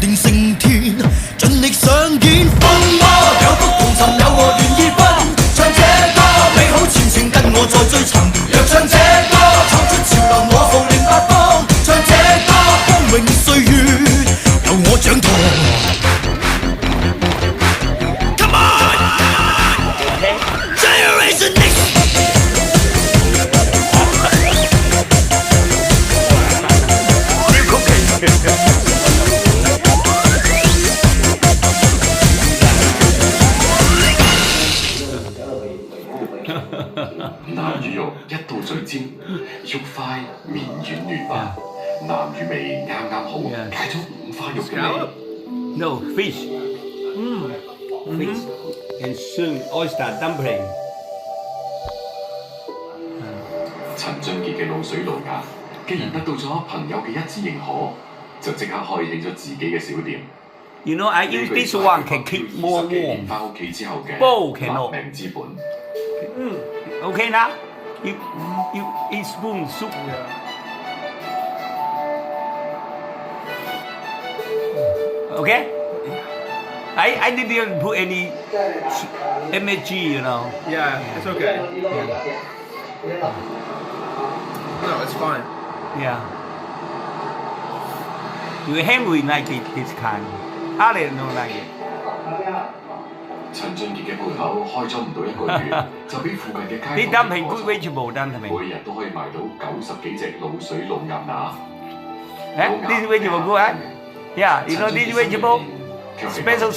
定勝天，盡力上演風魔，有福同尋，有我願意分。唱這歌，美好前程跟我再追尋。若唱這歌，闖出潮流，我號令八方。唱這歌，光榮歲月由我掌舵。Come on, Generation Next。南乳肉一到嘴尖，肉塊綿軟嫩滑，南乳味啱啱好，解咗五花肉嘅味。No fish. Fish and soon oyster dumpling. 陳俊傑嘅滷水滷鴨，既然得到咗朋友嘅一致認可，就即刻開起咗自己嘅小店。You know, I use this one can keep more 10幾年 warm. 返屋企之後嘅 Bowl cannot. 革命之本。Okay now? You eat spoon soup. Okay? I didn't put any MSG, you know. Yeah, it's okay. No, it's fine. Yeah. You Henry like it this kind. I don't like it. 陳俊傑嘅鋪頭開咗唔到1個月，就俾附近嘅街 This 坊 dumpling good vegetable dumpling. 每日都可以賣到90幾隻滷水滷鴨乸。 This vegetable good, huh? Yeah, you know this vegetable? Special